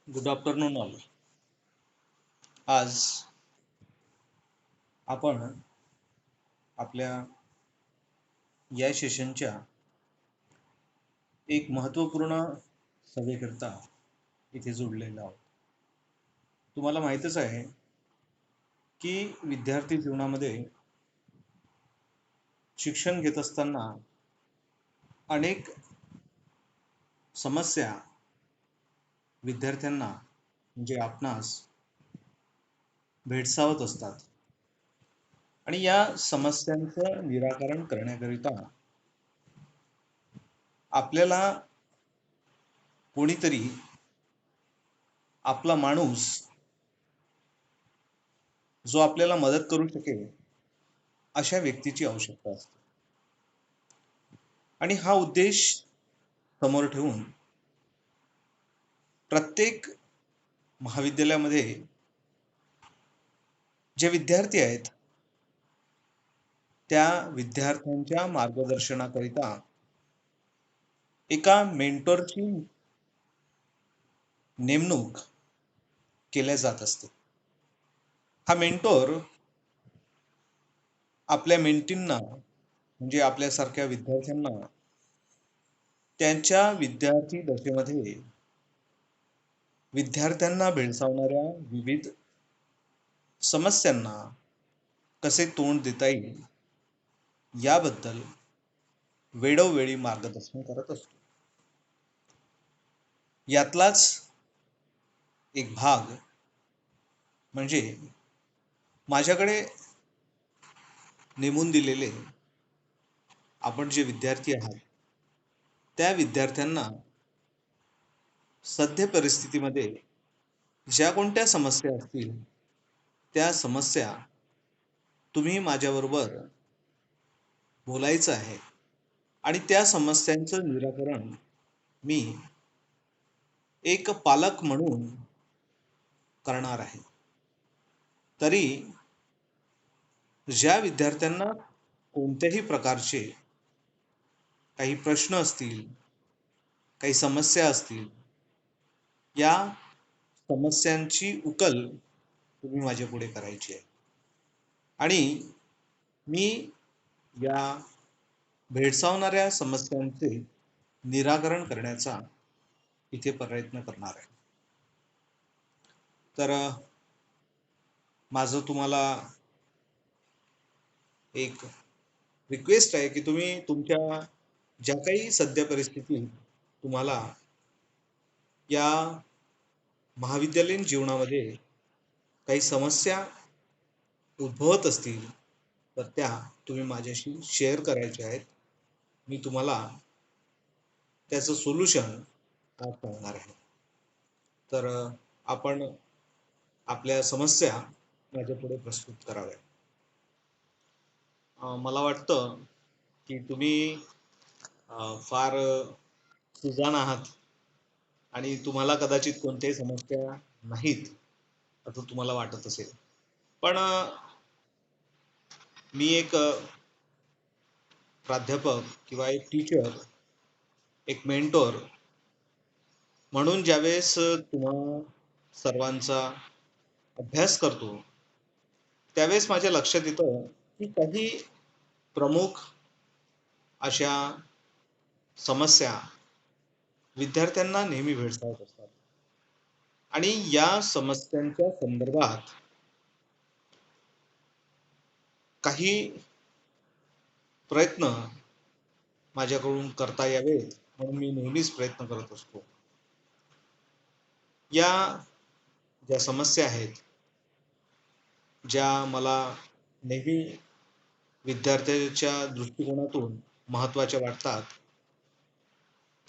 Good afternoon all. आज आपण आपल्या या सेशनच्या एक महत्त्वपूर्ण सभेकरता इथे जोडलेलो आहोत. तुम्हाला माहीतच आहे की विद्यार्थी जीवनामध्ये शिक्षण घेत असताना अनेक समस्या विद्यार्थ्यांना म्हणजे आपणास भेडसावत असतात आणि या समस्यांचं निराकरण करण्याकरिता आपल्याला कोणीतरी आपला माणूस जो आपल्याला मदत करू शकेल अशा व्यक्तीची आवश्यकता असते. आणि हा उद्देश समोर ठेवून प्रत्येक महाविद्यालयामध्ये जे विद्यार्थी आहेत त्या विद्यार्थ्यांच्या मार्गदर्शनाकरिता एका मेंटॉरची नेमणूक केल्या जात असते. हा मेंटॉर आपल्या मेंटींना म्हणजे आपल्यासारख्या विद्यार्थ्यांना त्यांच्या विद्यार्थी दशेमध्ये विद्यार्थ्यांना भेडसावणाऱ्या विविध समस्यांना कसे तोंड देता येईल याबद्दल वेळोवेळी मार्गदर्शन करत असतो. यातलाच एक भाग म्हणजे माझ्याकडे नेमून दिलेले आपण जे विद्यार्थी आहात त्या विद्यार्थ्यांना सध्या परिस्थितीमध्ये ज्या कोणत्या समस्या असतील त्या समस्या तुम्ही माझ्याबरोबर बोलायचं आहे आणि त्या समस्यांचं निराकरण मी एक पालक म्हणून करणार आहे. तरी ज्या विद्यार्थ्यांना कोणत्याही प्रकारचे काही प्रश्न असतील, काही समस्या असतील, या समस्यांची उकल तुम्ही माझ्या पुढे करायची आहे आणि मी या भेडसावणाऱ्या समस्यांचे निराकरण करण्याचा इथे प्रयत्न करणार आहे. तर माझं तुम्हाला एक रिक्वेस्ट आहे की तुम्ही तुमच्या ज्या काही सध्या परिस्थिती तुम्हाला या महाविद्यालयीन जीवनामध्ये काही समस्या उद्भवत असतील तर त्या तुम्ही माझ्याशी शेअर करायच्या आहेत. मी तुम्हाला त्याचं सोल्युशन आज सांगणार आहे. तर आपण आपल्या समस्या माझ्यापुढे प्रस्तुत कराव्या. मला वाटतं की तुम्ही फार सुजाण आहात आणि तुम्हाला कदाचित कोणत्याही समस्या नाहीत असं तुम्हाला वाटत असेल. पण मी एक प्राध्यापक किंवा एक टीचर, एक मेंटॉर म्हणून ज्यावेळेस तुम्हा सर्वांचा अभ्यास करतो त्यावेळेस माझ्या लक्षात येतं की काही प्रमुख अशा समस्या विद्यार्थ्यांना नेहमी भेडसावत असतात आणि या समस्यांच्या संदर्भात काही प्रयत्न माझ्याकडून करता यावेत म्हणून मी नेहमीच प्रयत्न करत असतो. या ज्या समस्या आहेत, ज्या मला नेहमी विद्यार्थ्याच्या दृष्टिकोनातून महत्त्वाच्या वाटतात,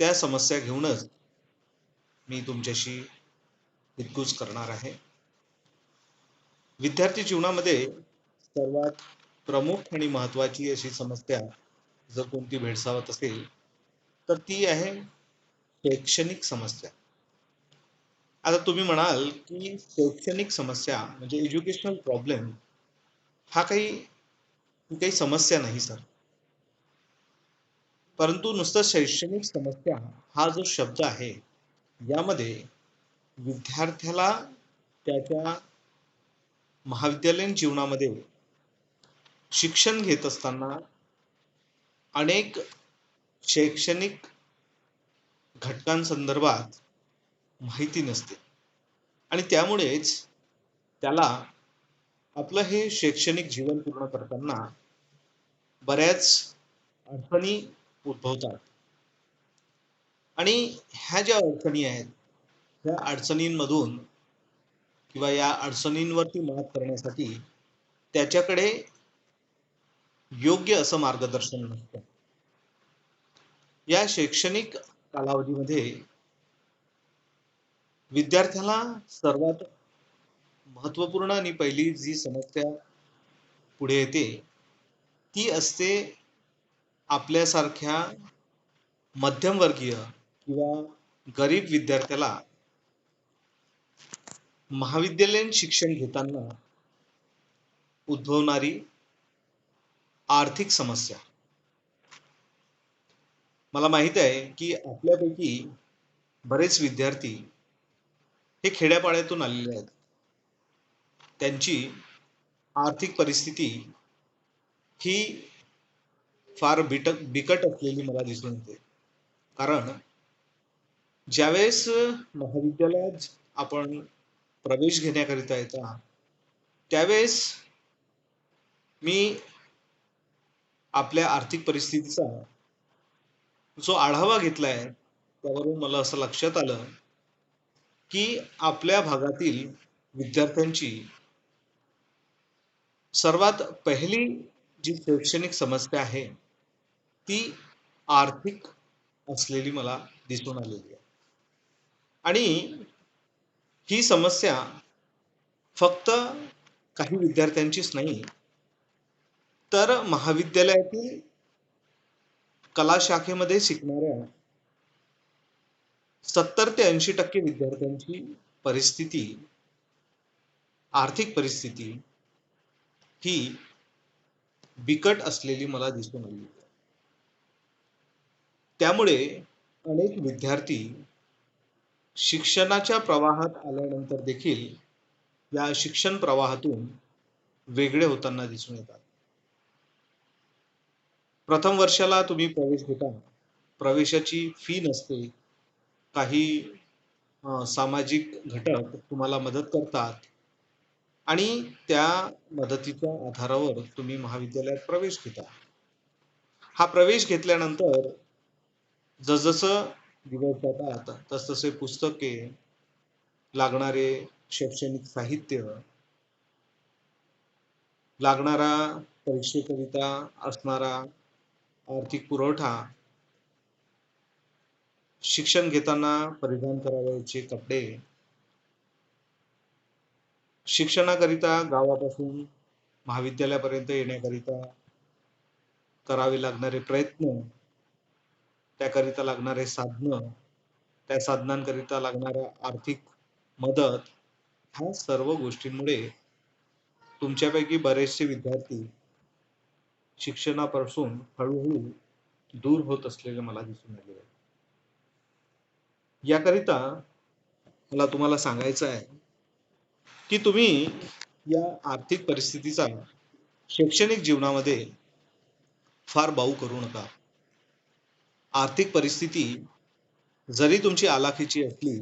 त्या समस्या घेऊनच मी तुमच्याशी हितगुज करणार आहे. विद्यार्थी जीवनामध्ये सर्वात प्रमुख आणि महत्त्वाची अशी समस्या जर कोणती भेडसावत असेल तर ती आहे शैक्षणिक समस्या. आता तुम्ही म्हणाल की शैक्षणिक समस्या म्हणजे एज्युकेशनल प्रॉब्लेम हा काही समस्या नाही सर. परंतु नुसतं शैक्षणिक समस्या हा जो शब्द आहे यामध्ये विद्यार्थ्याला त्याच्या महाविद्यालयीन जीवनामध्ये शिक्षण घेत असताना अनेक शैक्षणिक घटकांसंदर्भात माहिती नसते आणि त्यामुळेच त्याला आपलं हे शैक्षणिक जीवन पूर्ण करताना बऱ्याच अडचणी उद्भवतात आणि ह्या ज्या अडचणी आहेत त्या अडचणींमधून किंवा या अडचणींवरती मात करण्यासाठी त्याच्याकडे योग्य असं मार्गदर्शन नसतं. या शैक्षणिक कालावधीमध्ये विद्यार्थ्याला सर्वात महत्त्वपूर्ण आणि पहिली जी समस्या पुढे येते ती असते आपल्यासारख्या मध्यमवर्गीय किंवा गरीब विद्यार्थ्याला महाविद्यालयीन शिक्षण घेताना उद्भवणारी आर्थिक समस्या. मला माहित आहे की आपल्यापैकी बरेच विद्यार्थी हे खेड्यापाड्यातून आलेले आहेत. त्यांची आर्थिक परिस्थिती ही फार बिकट असलेली मला दिसून येते. कारण ज्यावेळेस महाविद्यालयात आपण प्रवेश घेण्याकरिता येता त्यावेळेस मी आपल्या आर्थिक परिस्थितीचा जो आढावा घेतलाय त्यावरून मला असं लक्षात आलं की आपल्या भागातील विद्यार्थ्यांची सर्वात पहिली जी शैक्षणिक समस्या आहे ती आर्थिक असलेली मला दिसून आलेली आहे आणि ही समस्या फक्त काही विद्यार्थ्यांचीच नाही तर महाविद्यालयातील कला शाखेमध्ये शिकणाऱ्या 70 ते 80% विद्यार्थ्यांची परिस्थिती आर्थिक परिस्थिती ही बिकट असलेली मला दिसून आली. त्यामुळे अनेक विद्यार्थी शिक्षणाच्या प्रवाहात आल्यानंतर देखील या शिक्षण प्रवाहातून वेगळे होताना दिसून येतात. प्रथम वर्षाला तुम्ही प्रवेश घेता, प्रवेशाची फी नसते. काही सामाजिक घटक तुम्हाला मदत करतात आणि त्या मदतीच्या आधारावर तुम्ही महाविद्यालयात प्रवेश घेता. हा प्रवेश घेतल्यानंतर जसजसं दिवस जातात तसतसे पुस्तके, लागणारे शैक्षणिक साहित्य, लागणारा परीक्षेकरिता असणारा आर्थिक पुरवठा, शिक्षण घेताना परिधान करावयाचे कपडे, शिक्षणाकरिता गावापासून महाविद्यालयापर्यंत येण्याकरिता करावे लागणारे प्रयत्न, त्याकरिता लागणारे साधनं, त्या साधनांकरिता लागणारा आर्थिक मदत, ह्या सर्व गोष्टींमुळे तुमच्यापैकी बरेचसे विद्यार्थी शिक्षणापासून हळूहळू दूर होत असलेले मला दिसून आले आहे. याकरिता मला तुम्हाला सांगायचं आहे की तुम्ही या आर्थिक परिस्थितीचा शैक्षणिक जीवनामध्ये फार बाऊ करू नका. आर्थिक परिस्थिती जरी तुमची आलाखीची असली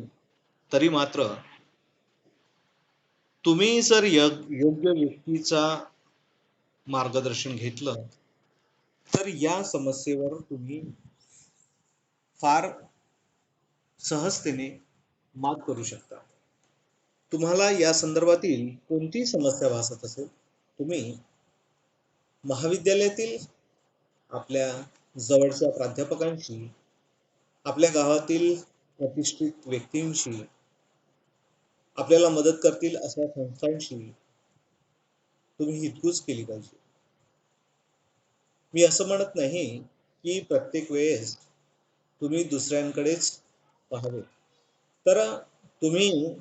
तरी मात्र तुम्ही जर योग्य व्यक्तीचा मार्गदर्शन घेतलं तर या समस्येवर तुम्ही फार सहजतेने मात करू शकता. तुम्हाला या संदर्भातील कोणतीही समस्या भासत असेल तुम्ही महाविद्यालयातील आपल्या जवळच्या प्राध्यापकांशी, आपल्या गावातील प्रतिष्ठित व्यक्तींशी, आपल्याला मदत करतील अशा संस्थांशी तुम्ही हितगुज केली पाहिजे. मी असं म्हणत नाही की प्रत्येक वेळेस तुम्ही दुसऱ्यांकडेच पाहावे. तर तुम्ही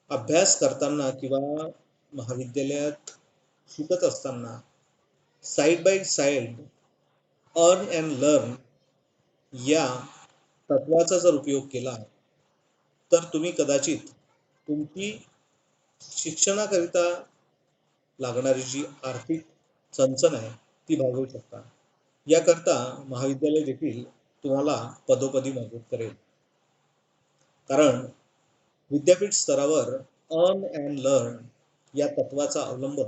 अभ्यास करताना किंवा महाविद्यालयात शिकत असताना side by side earn and learn या तत्वाचा जर उपयोग केला तर तुम्ही कदाचित तुमची शिक्षणाकरिता लागणारी जी आर्थिक चणचण आहे ती भागवू शकता. याकरता महाविद्यालय देखील तुम्हाला पदोपदी मदत करेल. कारण विद्यापीठ स्तरावर अर्न अँड लर्न या तत्वाचा अवलंब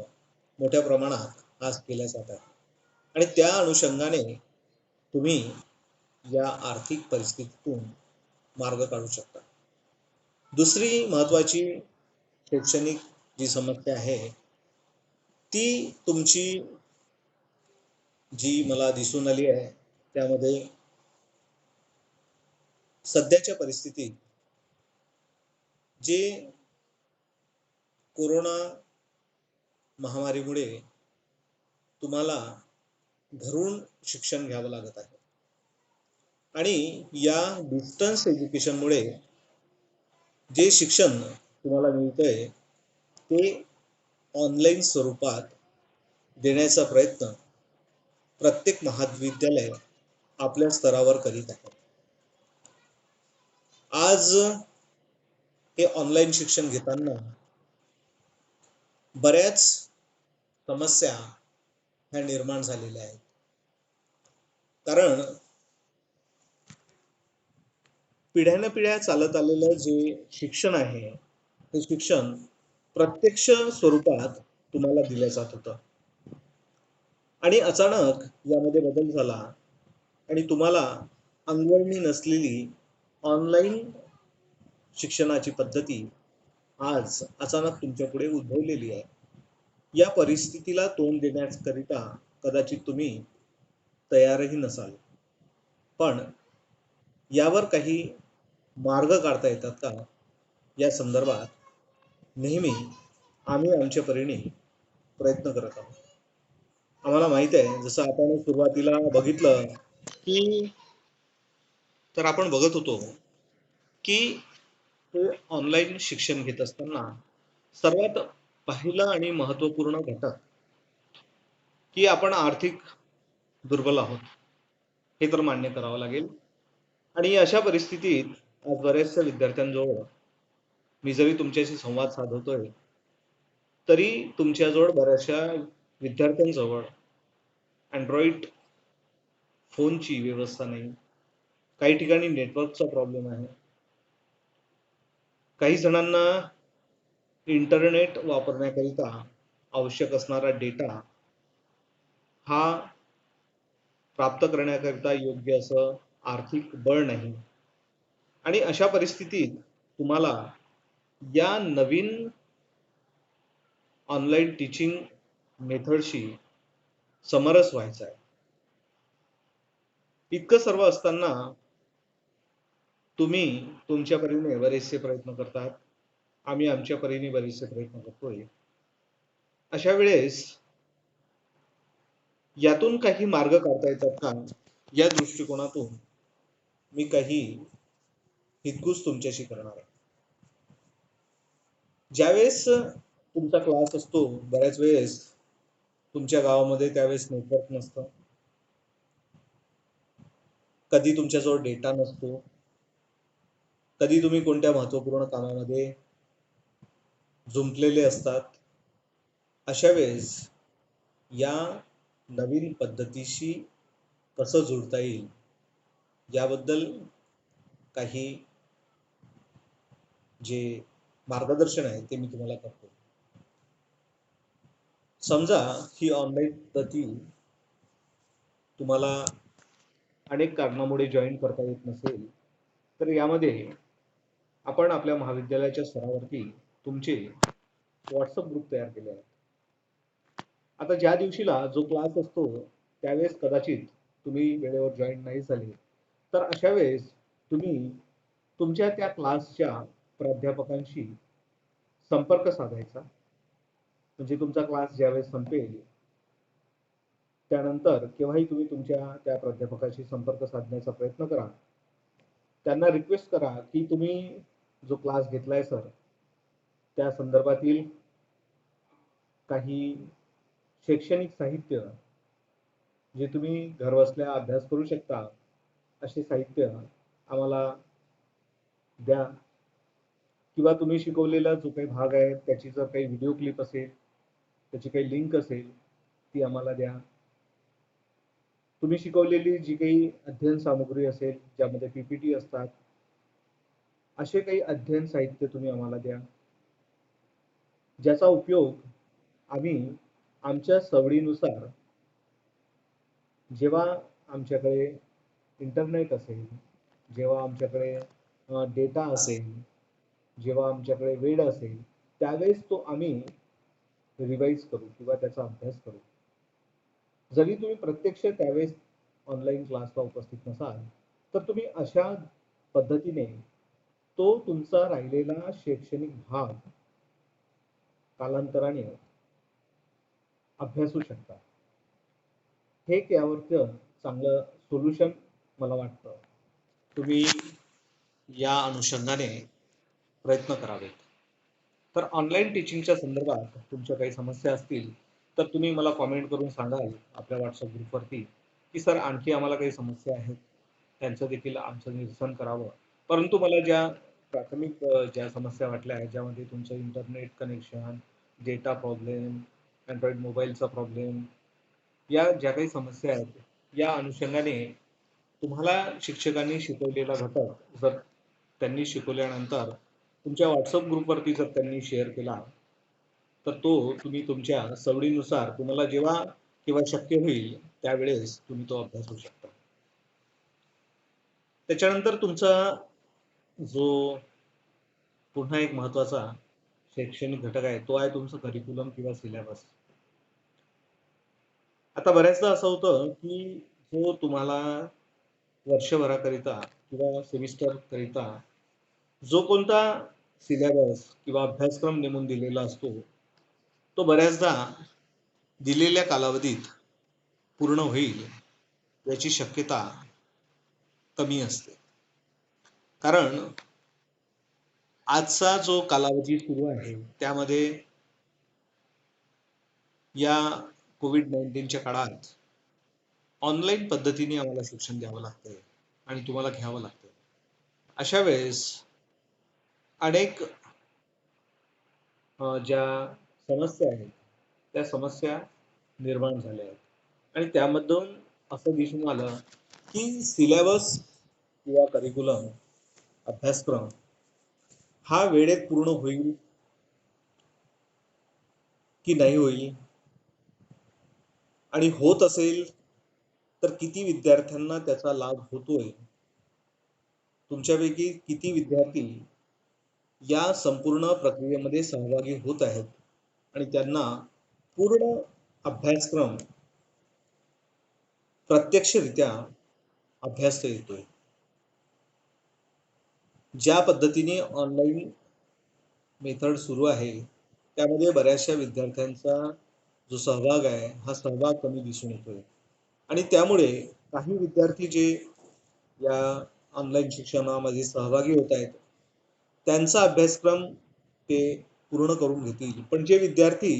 मोठ्या प्रमाणात आज केला जात आहे आणि त्या अनुषंगाने तुम्ही या आर्थिक परिस्थितीतून मार्ग काढू शकता. दुसरी महत्वाची शैक्षणिक जी समस्या आहे ती तुमची जी मला दिसून आली आहे त्यामध्ये सध्याच्या परिस्थितीत जे कोरोना महामारीमुळे तुम्हाला घरून शिक्षण घ्यावं लागत आहे आणि या डिस्टन्स एज्युकेशनमुळे जे शिक्षण तुम्हाला मिळतंय ते ऑनलाईन स्वरूपात देण्याचा प्रयत्न प्रत्येक महाविद्यालय आपल्या स्तरावर करीत आहे. आज हे ऑनलाईन शिक्षण घेताना बऱ्याच समस्या ह्या निर्माण झालेल्या आहेत. कारण पिढ्यानपिढ्या चालत आलेलं जे शिक्षण आहे ते शिक्षण प्रत्यक्ष स्वरूपात तुम्हाला दिलं जात होतं आणि अचानक यामध्ये बदल झाला आणि तुम्हाला अंगवळणी नसलेली ऑनलाईन शिक्षणाची पद्धती आज अचानक तुमच्या पुढे उद्भवलेली आहे. या परिस्थितीला तोंड देण्याकरिता कदाचित तुम्ही तयारही नसाल, पण यावर काही मार्ग काढता येतात का या संदर्भात नेहमी आम्ही आमच्या परीने प्रयत्न करत आहोत. आम्हाला माहित आहे जसं आपण सुरुवातीला बघितलं की तर आपण बघत होतो की हे ऑनलाईन शिक्षण घेत असताना सर्वात पहिला आणि महत्त्वपूर्ण घटक की आपण आर्थिक दुर्बल आहोत हे तर मान्य करावं लागेल आणि अशा परिस्थितीत आज बऱ्याचशा विद्यार्थ्यांजवळ मी जरी तुमच्याशी संवाद साधतोय तरी तुमच्याजवळ बऱ्याचशा विद्यार्थ्यांजवळ अँड्रॉइड फोनची व्यवस्था नाही. काही ठिकाणी नेटवर्कचा प्रॉब्लेम आहे. काही जणांना इंटरनेट वापरण्याकरिता आवश्यक असणारा डेटा हा प्राप्त करण्याकरिता योग्य असं आर्थिक बळ नाही आणि अशा परिस्थितीत तुम्हाला या नवीन ऑनलाईन टीचिंग मेथडशी समरस व्हायचं आहे. इतकं सर्व असताना तुम्ही तुमच्या परीने बरेचसे प्रयत्न करतात, आम्ही आमच्या परीने बरेचसे प्रयत्न करतोय. अशा वेळेस यातून काही मार्ग काढता येतात का या दृष्टिकोनातून मी काही हितगुज तुमच्याशी करणार आहे. ज्यावेळेस तुमचा क्लास असतो बऱ्याच वेळेस तुमच्या गावामध्ये त्यावेळेस नेटवर्क नसतं, कधी तुमच्याजवळ डेटा नसतो, कधी तुम्ही कोणत्या महत्त्वपूर्ण कामामध्ये जुंपलेले असतात. अशा वेळेस या नवीन पद्धतीशी कसं जुळता येईल याबद्दल काही जे मार्गदर्शन आहे ते मी तुम्हाला करतो. समजा ही ऑनलाईन पद्धती तुम्हाला अनेक कारणामुळे जॉईन करता येत नसेल तर यामध्ये आपण आपल्या महाविद्यालयाच्या स्तरावरती तुमचे व्हॉट्सअप ग्रुप तयार केले आहेत. आता ज्या दिवशीला जो क्लास असतो त्यावेळेस कदाचित तुम्ही वेळेवर जॉईन नाही झाले तर अशा वेळेस तुम्ही तुमच्या त्या क्लासच्या प्राध्यापकांशी संपर्क साधायचा. म्हणजे तुमचा क्लास ज्यावेळेस संपेल त्यानंतर केव्हाही तुम्ही तुमच्या त्या प्राध्यापकाशी संपर्क साधण्याचा प्रयत्न करा. त्यांना रिक्वेस्ट करा की तुम्ही जो क्लास घेतलाय सर त्या संदर्भातील काही शैक्षणिक साहित्य जे तुम्ही घरबसल्या अभ्यास करू शकता असे साहित्य आम्हाला द्या किंवा तुम्ही शिकवलेला जो काही भाग आहे त्याची जर काही व्हिडिओ क्लिप असेल, त्याची काही लिंक असेल, ती आम्हाला द्या. तुम्ही शिकवलेली जी काही अध्ययन सामुग्री असेल, ज्यामध्ये पीपीटी असतात, असे काही अध्ययन साहित्य तुम्ही आम्हाला द्या. ज्याचा उपयोग आम्ही आमच्या सवडीनुसार जेव्हा आमच्याकडे इंटरनेट असेल, जेव्हा आमच्याकडे डेटा असेल, जेव्हा आमच्याकडे वेळ असेल, त्यावेळेस तो आम्ही रिवाईज करू किंवा त्याचा अभ्यास करू. जरी तुम्ही प्रत्यक्ष त्यावेळेस ऑनलाईन क्लासला उपस्थित नसाल, तर तुम्ही अशा पद्धतीने तो तुमचा राहिलेला शैक्षणिक भाग कालांतराने अभ्यासू शकता. हे एक यावरचं चांगलं सोल्युशन मला वाटतं. तुम्ही या अनुषंगाने प्रयत्न करावेत. तर ऑनलाईन टीचिंगच्या संदर्भात तुमच्या काही समस्या असतील, तर तुम्ही मला कॉमेंट करून सांगाल आपल्या व्हॉट्सअप ग्रुपवरती, की सर आणखी आम्हाला काही समस्या आहेत, त्यांचं देखील आमचं निरसन करावं. परंतु मला ज्या प्राथमिक ज्या समस्या वाटल्या आहेत, ज्यामध्ये तुमचं internet connection, data problem, Android मोबाईलचा प्रॉब्लेम, या ज्या काही समस्या आहेत, या अनुषंगाने तुम्हाला शिक्षकांनी शिकवलेला घटक जर त्यांनी शिकवल्यानंतर तुमच्या व्हॉट्सअप ग्रुपवरती जर त्यांनी शेअर केला, तर तो तुम्ही तुमच्या सवडीनुसार तुम्हाला जेव्हा किंवा शक्य होईल त्यावेळेस तुम्ही तो अभ्यासू शकता. त्याच्यानंतर तुमचा जो पुन्हा एक महत्त्वाचा शैक्षणिक घटक आहे, तो आहे तुमचं करिक्युलम किंवा सिलेबस. आता बऱ्याचदा असं होतं, की जो तुम्हाला वर्षभराकरिता किंवा सेमिस्टरकरिता जो कोणता सिलेबस किंवा अभ्यासक्रम नेमून दिलेला असतो, तो बऱ्याचदा दिलेल्या कालावधीत पूर्ण होईल याची शक्यता कमी असते. कारण आजचा जो कालावधी सुरू आहे, त्यामध्ये या कोविड-19च्या काळात ऑनलाईन पद्धतीने आम्हाला शिक्षण द्यावं लागतंय आणि तुम्हाला घ्यावं लागतंय. अशा वेळेस अनेक ज्या समस्या आहेत, त्या समस्या निर्माण झाल्या आहेत आणि त्यामधून असं दिसून आलं, की सिलेबस किंवा करिक्युलम अभ्यासक्रम हा वेळेत पूर्ण होईल की नाही होईल आणि होत असेल तर किती विद्यार्थ्यांना त्याचा लाभ होतोय, तुमच्यापैकी किती विद्यार्थी या संपूर्ण प्रक्रियेमध्ये सहभागी होत आहेत आणि त्यांना पूर्ण अभ्यासक्रम प्रत्यक्षरित्या अभ्यासता येतोय. ज्या पद्धतीने ऑनलाईन मेथड सुरू आहे, त्यामध्ये बऱ्याचशा विद्यार्थ्यांचा जो सहभाग आहे, हा सहभाग कमी दिसून येतोय आणि त्यामुळे काही विद्यार्थी जे या ऑनलाईन शिक्षणामध्ये सहभागी होत आहेत, त्यांचा अभ्यासक्रम ते पूर्ण करून घेतील. पण जे विद्यार्थी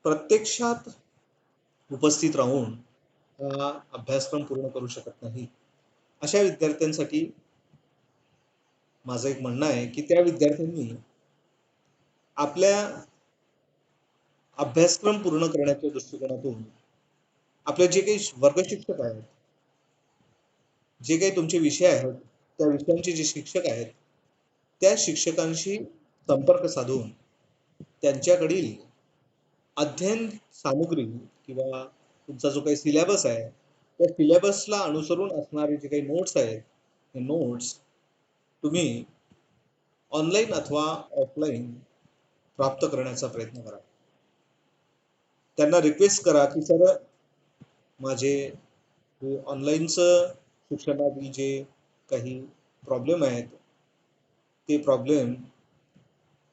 प्रत्यक्षात उपस्थित राहून हा अभ्यासक्रम पूर्ण करू शकत नाही, अशा विद्यार्थ्यांसाठी माझं एक म्हणणं आहे, की त्या विद्यार्थ्यांनी आपल्या अभ्यासक्रम पूर्ण करण्याच्या दृष्टिकोनातून आपले जे काही वर्ग शिक्षक आहेत, जे काही तुमचे विषय आहेत, त्या विषयांचे जे शिक्षक आहेत, त्या शिक्षकांशी संपर्क साधून त्यांच्याकडील अध्ययन सामुग्री किंवा तुमचा जो काही सिलेबस आहे, त्या सिलेबसला अनुसरून असणारे जे काही नोट्स आहेत, हे नोट्स तुम्ही ऑनलाईन अथवा ऑफलाईन प्राप्त करण्याचा प्रयत्न करा. त्यांना रिक्वेस्ट करा, की सर माझे ऑनलाईनचं शिक्षणातील जे काही प्रॉब्लेम आहेत, ते प्रॉब्लेम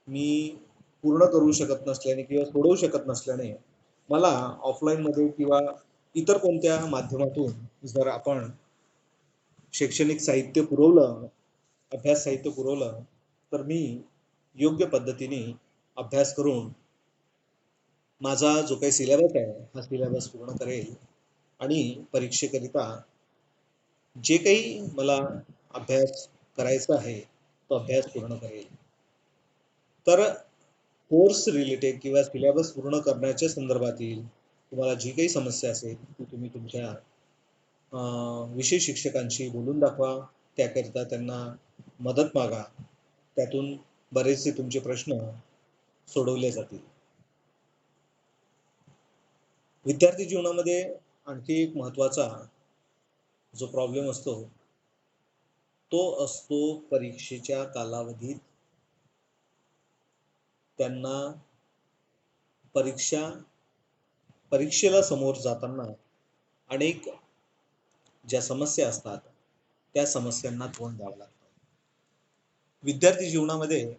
मी पूर्ण करू शकत नसल्याने किंवा सोडवू शकत नसल्याने मला ऑफलाईनमध्ये किंवा इतर कोणत्या माध्यमातून जर आपण शैक्षणिक साहित्य पुरवलं, अभ्यास साहित्य पुरवलं, तर मी योग्य पद्धतीने अभ्यास करून माझा जो काही सिलेबस आहे, हा सिलेबस पूर्ण करेल आणि परीक्षेकरिता जे काही मला अभ्यास करायचा आहे, तो अभ्यास पूर्ण करेल. तर कोर्स रिलेटेड किंवा सिलेबस पूर्ण करण्याच्या संदर्भातील तुम्हाला जी काही समस्या असेल ती तुम्ही तुमच्या विषय शिक्षकांशी बोलून दाखवा. त्याकरिता त्यांना मदत मागा. त्यातून बरेचसे तुमचे प्रश्न सोडवले जातील. विद्यार्थी जीवनामध्ये आणखी एक महत्त्वाचा जो प्रॉब्लेम असतो तो असतो परीक्षेच्या कालावधीत त्यांना परीक्षेला समोर जाताना अनेक ज्या समस्या असतात त्या समस्यांना तोंड द्यावं लागतं. विद्यार्थी जीवनामध्ये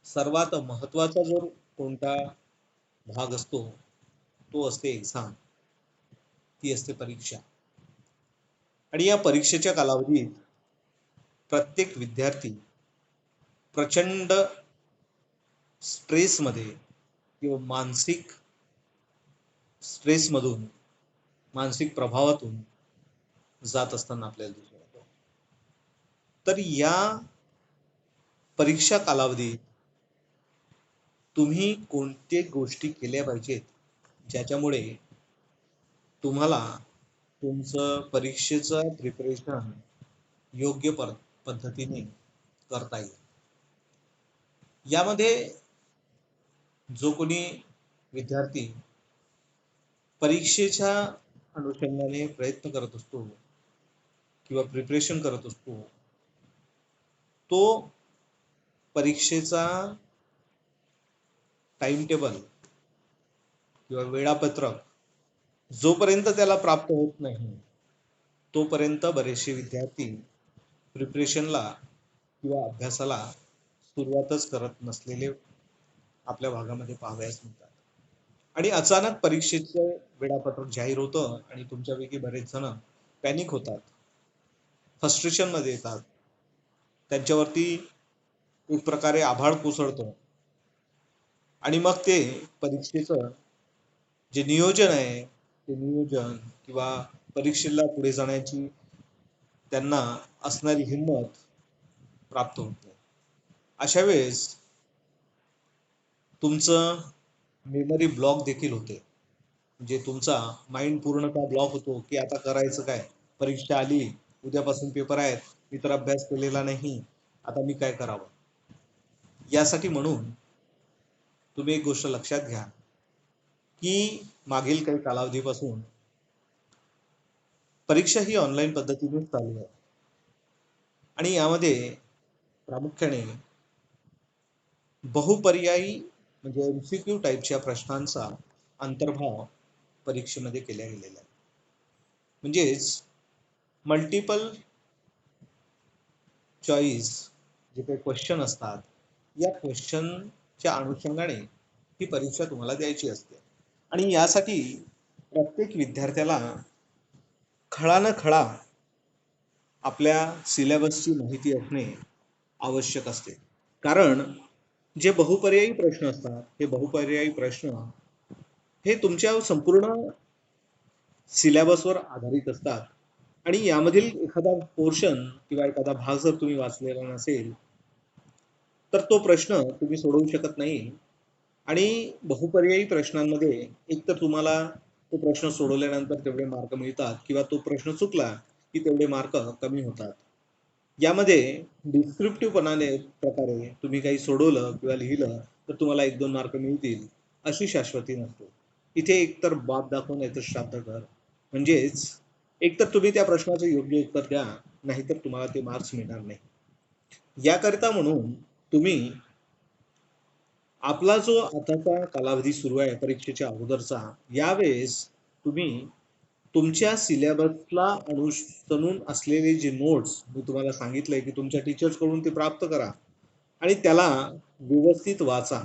सर्वात महत्त्वाचा जर कोणता भाग असतो तो असते एक्झाम, ती असते परीक्षा. आणि या परीक्षेच्या कालावधीत प्रत्येक विद्यार्थी प्रचंड स्ट्रेसमध्ये किंवा मानसिक स्ट्रेसमधून, मानसिक प्रभावातून जात असताना आपल्याला दिसून येतो. तर या परीक्षा कालावधीत तुम्ही कोणत्या गोष्टी केल्या पाहिजेत ज्याच्यामुळे तुम्हाला तुमचं परीक्षेचं प्रिपरेशन योग्य पद्धतीने करता येईल. यामध्ये जो कोणी विद्यार्थी परीक्षेच्या अनुषंगाने प्रयत्न करत असतो किंवा प्रिपरेशन करत असतो तो परीक्षेचा टाइम टेबल किंवा वेळापत्रक जोपर्यंत त्याला प्राप्त होत नाही तोपर्यंत बरेचसे विद्यार्थी प्रिपरेशनला किंवा अभ्यासाला सुरुवातच करत नसलेले आपल्या भागामध्ये पाहावयास मिळतात. आणि अचानक परीक्षेचं वेळापत्रक जाहीर होतं आणि तुमच्यापैकी बरेच जण पॅनिक होतात, फ्रस्ट्रेशन मध्ये येतात. त्यांच्यावरती एक प्रकारे आभाळ कोसळतं आणि मग ते परीक्षेचं जे नियोजन आहे ते नियोजन किंवा परीक्षेला पुढे जाण्याची त्यांना असणारी हिंमत प्राप्त होत नाही. अशा वेळेस तुमचं मेमरी ब्लॉक देखील होते. म्हणजे तुमचा माइंड पूर्णतः ब्लॉक होतो की आता करायचं काय, परीक्षा आली, उद्यापासून पेपर आहेत, मी तर अभ्यास केलेला नाही, आता मी काय करावं. यासाठी म्हणून तुम्ही एक गोष्ट लक्षात घ्या की मागील काही कालावधीपासून परीक्षा ही ऑनलाईन पद्धतीने चालू आहे आणि यामध्ये प्रामुख्याने बहुपर्यायी म्हणजे एमसीक्यू टाईपच्या प्रश्नांचा अंतर्भाव परीक्षेमध्ये केला गेलेला आहे. म्हणजेच मल्टिपल चॉईस जे काही क्वेश्चन असतात या क्वेश्चनच्या अनुषंगाने ही परीक्षा तुम्हाला द्यायची असते. आणि यासाठी प्रत्येक विद्यार्थ्याला खळा आपल्या सिलेबसची माहिती असणे आवश्यक असते. कारण जे बहुपर्यायी प्रश्न असतात हे बहुपर्यायी प्रश्न हे तुमच्या संपूर्ण सिलेबसवर आधारित असतात आणि यामधील एखादा पोर्शन किंवा एखादा भाग जर तुम्ही वाचलेला नसेल तर तो प्रश्न तुम्ही सोडवू शकत नाही. आणि बहुपर्यायी प्रश्नांमध्ये एक तर तुम्हाला तो प्रश्न सोडवल्यानंतर तेवढे मार्क मिळतात किंवा तो प्रश्न चुकला की तेवढे मार्क कमी होतात. यामध्ये डिस्क्रिप्टिव्ह प्रकारे तुम्ही काही सोडवलं किंवा लिहिलं तर तुम्हाला 1-2 मार्क मिळतील अशी शाश्वती नसते. इथे एकतर बाप दाखव नाहीतर श्राद्ध कर. म्हणजेच एकतर तुम्ही त्या प्रश्नाचं योग्य उत्तर द्या नाहीतर तुम्हाला ते मार्क्स मिळणार नाही. याकरिता म्हणून तुम्ही आपला जो आताचा कालावधी सुरू आहे परीक्षेच्या अगोदरचा, यावेळेस तुम्ही तुमच्या सिलेबसला अनुसरून असलेले जे नोट्स मी तुम्हाला सांगितलंय की तुमच्या टीचर्स कडून ते प्राप्त करा आणि त्याला व्यवस्थित वाचा.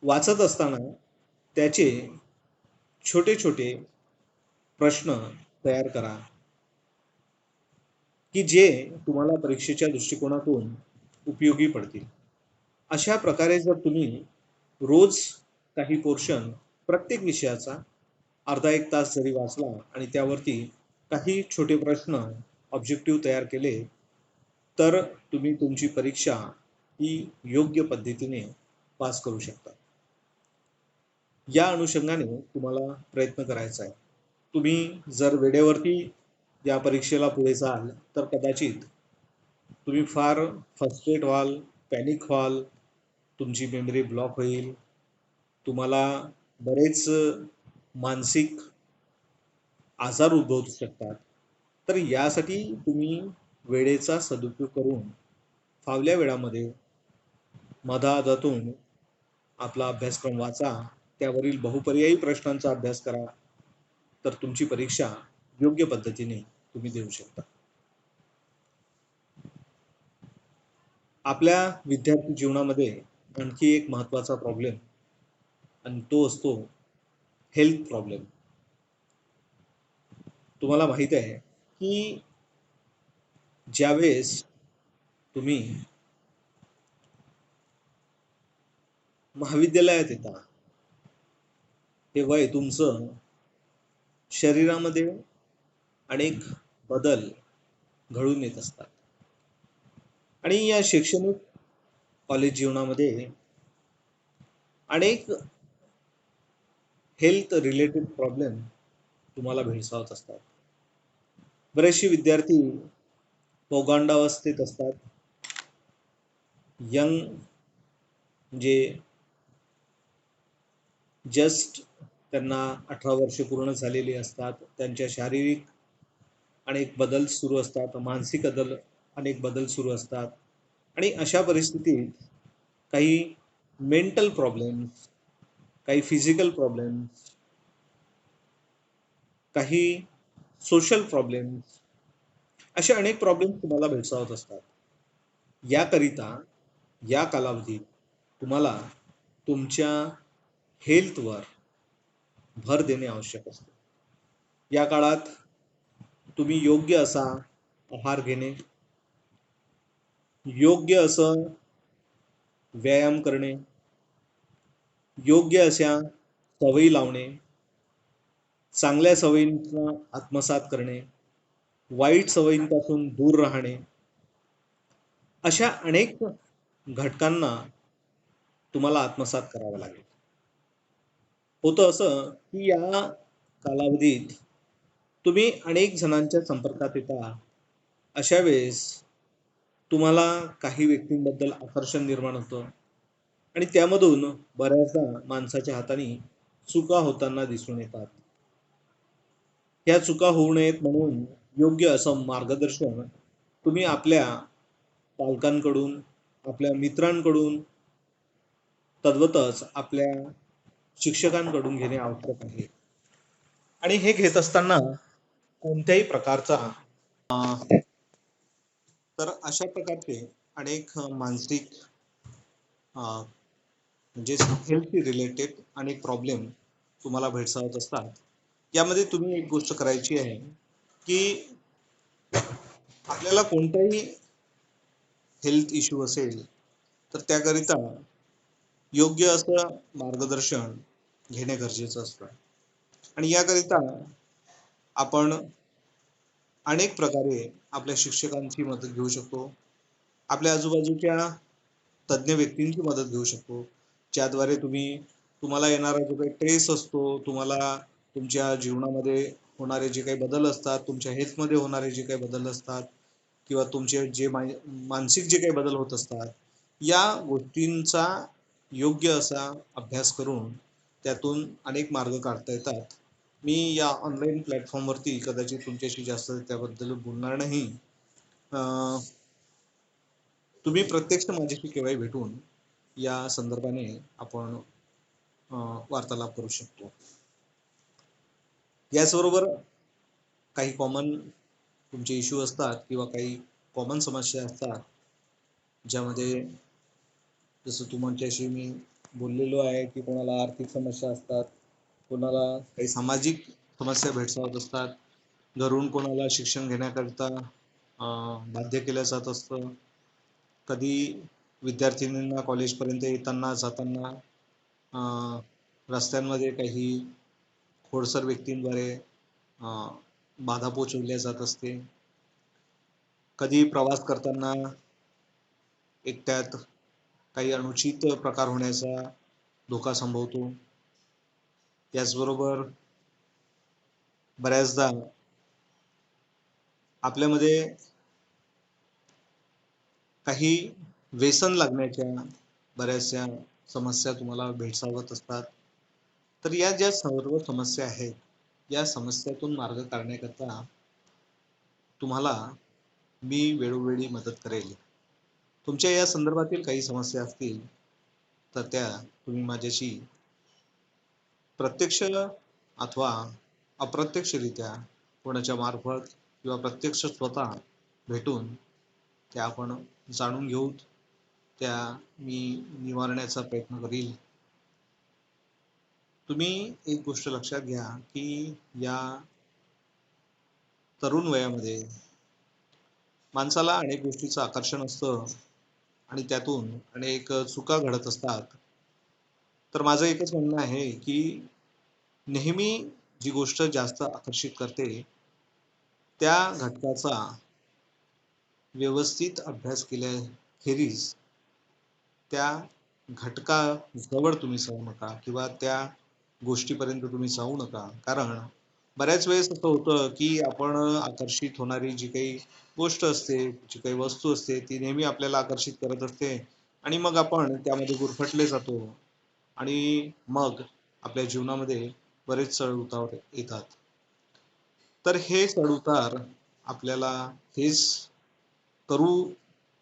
वाचत असताना त्याचे छोटे छोटे प्रश्न तयार करा की जे तुम्हाला परीक्षेच्या दृष्टिकोनातून उपयोगी पडतील. अशा प्रकारे जर तुम्ही रोज काही पोर्शन प्रत्येक विषयाचा अर्धा एक तास जरी वाचला आणि त्यावरती काही छोटे प्रश्न ऑब्जेक्टिव्ह तयार केले तर तुम्ही तुमची परीक्षा ती योग्य पद्धतीने पास करू शकता. या अनुषंगाने तुम्हाला प्रयत्न करायचा आहे. तुम्ही जर वेळेवरती या परीक्षेला पुढे जाल तर कदाचित तुम्ही फार फ्रस्ट्रेट व्हाल, पॅनिक व्हाल, तुमची मेमरी ब्लॉक होईल, तुम्हाला बरेच मानसिक आजार उद्भवू शकतात. तर यासाठी तुम्ही वेळेचा सदुपयोग करून फावल्या वेळामध्ये मधातून आपला अभ्यासक्रम वाचा, त्यावरील बहुपर्यायी प्रश्नांचा अभ्यास करा, तर तुमची परीक्षा योग्य पद्धतीने तुम्ही देऊ शकता. आपल्या विद्यार्थी जीवनामध्ये आणखी एक महत्त्वाचा प्रॉब्लेम आणि तो असतो हेल्थ प्रॉब्लेम. तुम्हाला माहित आहे की ज्यावेळेस तुम्ही महाविद्यालयात येता, ते वय तुमचं शरीरामध्ये अनेक बदल घडून येत असतात आणि या शैक्षणिक कॉलेज जीवनामध्ये अनेक हेल्थ रिलेटेड प्रॉब्लेम तुम्हाला भेडसावत असतात. बरेचसे विद्यार्थी पौगंडावस्थेत असतात. यंग म्हणजे जस्ट त्यांना 18 वर्षे पूर्ण झालेली असतात. त्यांच्या शारीरिक अनेक बदल सुरू असतात, मानसिक अनेक बदल सुरू असतात आणि अशा परिस्थितीत काही मेंटल प्रॉब्लेम्स, काही फिजिकल प्रॉब्लेम्स, काही सोशल प्रॉब्लेम्स, असे अनेक प्रॉब्लेम्स तुम्हाला भेडसावत असतात. याकरिता या कालावधीत तुम्हाला तुमच्या हेल्थवर भर देणे आवश्यक असते. या काळात तुम्ही योग्य असा आहार घेणे, योग्य असं व्यायाम करणे, योग्य अशा सवयी लावणे, चांगल्या सवयींचा आत्मसात करणे, वाईट सवयींपासून दूर राहणे, अशा अनेक घटकांना तुम्हाला आत्मसात करावं लागेल. होतं असं की या कालावधीत तुम्ही अनेक जणांच्या संपर्कात येता. अशा वेळेस तुम्हाला काही व्यक्तींबद्दल आकर्षण निर्माण होतं आणि त्यामधून बऱ्याचदा माणसाच्या हाताने चुका होताना दिसून येतात. ह्या चुका होऊ नयेत म्हणून योग्य असं मार्गदर्शन तुम्ही आपल्या पालकांकडून, आपल्या मित्रांकडून, तद्वतच आपल्या शिक्षकांकडून घेणे आवश्यक आहे. आणि हे घेत असताना कोणत्याही प्रकारचा तर अशा प्रकारचे अनेक मानसिक म्हणजे हेल्थ रिलेटेड अनेक प्रॉब्लेम तुम्हाला भेडसावत असतात. यामध्ये तुम्ही एक गोष्ट करायची आहे की आपल्याला कोणताही हेल्थ इश्यू असेल तर त्याकरिता योग्य असं मार्गदर्शन घेणे गरजेचं असतं आणि याकरिता आपण अनेक प्रकारे आपल्या शिक्षकांची मदत घेऊ शकतो. आपल्या आजूबाजूच्या तज्ञ व्यक्तींची मदत घेऊ शकतो. ज्याद्वारे तुम्हाला येणारा जो काही ट्रेस असतो, तुम्हाला तुमच्या जीवनामध्ये होणारे जे काही बदल असतात, तुमच्या हेल्थमध्ये होणारे जे काही बदल असतात किंवा तुमचे जे मानसिक जे काही बदल होत असतात, या गोष्टींचा योग्य असा अभ्यास करून त्यातून अनेक मार्ग काढता येतात. मी या ऑनलाईन प्लॅटफॉर्मवरती कदाचित तुमच्याशी जास्त त्याबद्दल बोलणार नाही. तुम्ही प्रत्यक्ष माझ्याशी केव्हाही भेटून या संदर्भाने आपण वार्तालाप करू शकतो. याचबरोबर काही कॉमन तुमचे इश्यू असतात किंवा काही कॉमन समस्या असतात, ज्यामध्ये जसं तुमच्याशी मी बोललेलो आहे की कोणाला आर्थिक समस्या असतात, कोणाला काही सामाजिक समस्या भेडसावत असतात, घरून कोणाला शिक्षण घेण्याकरिता बाध्य केलं जात असतं. कधी विद्यार्थिनींना कॉलेजपर्यंत येताना जाताना रस्त्यांमध्ये काही खोडसार व्यक्तींद्वारे बाधा पोचवल्या जात असते. कधी प्रवास करताना एकट्यात काही अनुचित प्रकार होण्याचा धोका संभवतो. याचबरोबर बऱ्याचदा आपल्यामध्ये काही व्यसन लागण्याच्या बऱ्याचशा समस्या तुम्हाला भेडसावत असतात. तर या ज्या सर्व समस्या आहेत, या समस्यातून मार्ग काढण्याकरता तुम्हाला मी वेळोवेळी मदत करेल. तुमच्या या संदर्भातील काही समस्या असतील, तर त्या तुम्ही माझ्याशी प्रत्यक्ष अथवा अप्रत्यक्षरित्या कोणाच्या मार्फत किंवा प्रत्यक्ष स्वतः भेटून त्या आपण जाणून घेऊ. त्या मी निवारण्याचा प्रयत्न करील. तुम्ही एक गोष्ट लक्षात घ्या की या तरुण वयामध्ये माणसाला अनेक गोष्टीचं आकर्षण असतं आणि त्यातून अनेक चुका घडत असतात. तर माझं एकच म्हणणं आहे की नेहमी जी गोष्ट जास्त आकर्षित करते त्या घटकाचा व्यवस्थित अभ्यास केल्याखेरीज त्या घटकाजवळ तुम्ही जाऊ नका किंवा त्या गोष्टीपर्यंत तुम्ही जाऊ नका. कारण बऱ्याच वेळेस असं होतं की आपण आकर्षित होणारी जी काही गोष्ट असते, जी काही वस्तू असते, ती नेहमी आपल्याला आकर्षित करत असते आणि मग आपण त्यामध्ये गुरफटले जातो आणि मग आपल्या जीवनामध्ये बरेच चढ-उतार येतात. तर हे चढ-उतार आपल्याला फेस करू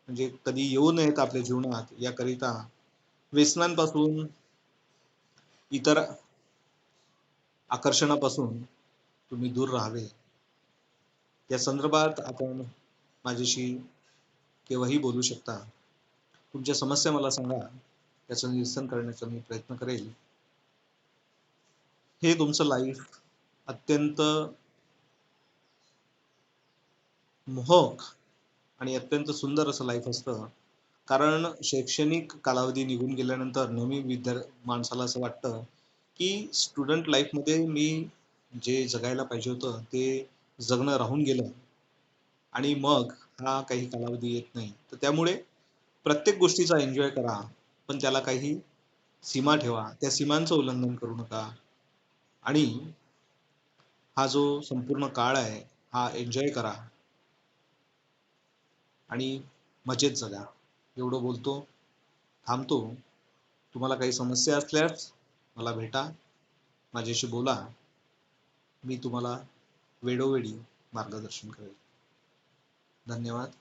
म्हणजे कधी येऊ नयेत आपल्या जीवनात याकरिता व्यसनांपासून, इतर आकर्षणापासून तुम्ही दूर राहावे. या संदर्भात आपण माझ्याशी केव्हाही बोलू शकता. तुमच्या समस्या मला सांगा. त्याचं निरसन करण्याचा मी प्रयत्न करेल. हे तुमचं लाईफ अत्यंत मोहक आणि अत्यंत सुंदर असं लाईफ असतं. कारण शैक्षणिक कालावधी निघून गेल्यानंतर नेहमी माणसाला असं वाटतं, की स्टुडंट लाईफमध्ये मी जे जगायला पाहिजे होतं, ते जगणं राहून गेलं आणि मग हा काही कालावधी येत नाही. तर त्यामुळे प्रत्येक गोष्टीचा एन्जॉय करा, पण त्याला काही सीमा ठेवा. त्या सीमांचं उल्लंघन करू नका आणि हा जो संपूर्ण काळ आहे, हा एन्जॉय करा आणि मजेत जगा. एवढं बोलतो, थांबतो. तुम्हाला काही समस्या असल्यास मला भेटा, माझ्याशी बोला. मी तुम्हाला वेळोवेळी मार्गदर्शन करेल. धन्यवाद.